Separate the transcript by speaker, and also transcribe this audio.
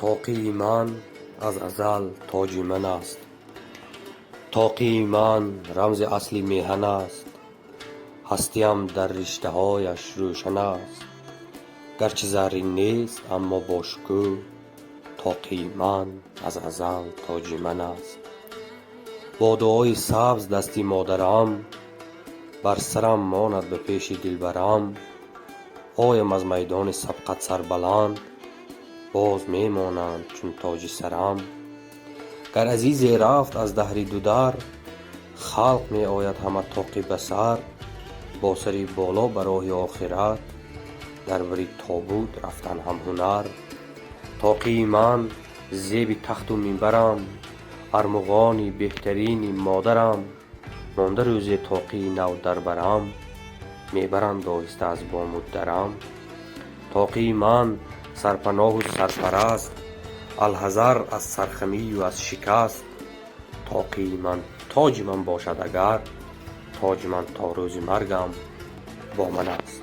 Speaker 1: طاقی من از ازل تاج من است. طاقی من رمز اصلی میهن است. هستیم در رشته هایش روشن است. گرچه زرین نیست اما با شکوه، طاقی من از ازل تاج من است. با دعای سبز دستی مادرم، بر سرم ماند به پیش دلبرم. آیم از میدان سبقت سربلند، باز می مانند چون تاج سرم. گر عزیزی رفت از دهر دو در، خلق می آید همه طاقی به سر. با سری بالا به راه آخرت، در بری تابوت رفتن هم هنر. طاقی من زیب تخت و منبرم، ارمغانی بهترین مادرم. مانده روزی طاقی نو در برم، می برند آهسته از بام و درم. طاقی من سرپناه و سرپرست، الحذر از سرخمی و از شکست. طاقی من تاج من باشد اگر، تاج من تا روز مرگم با من است.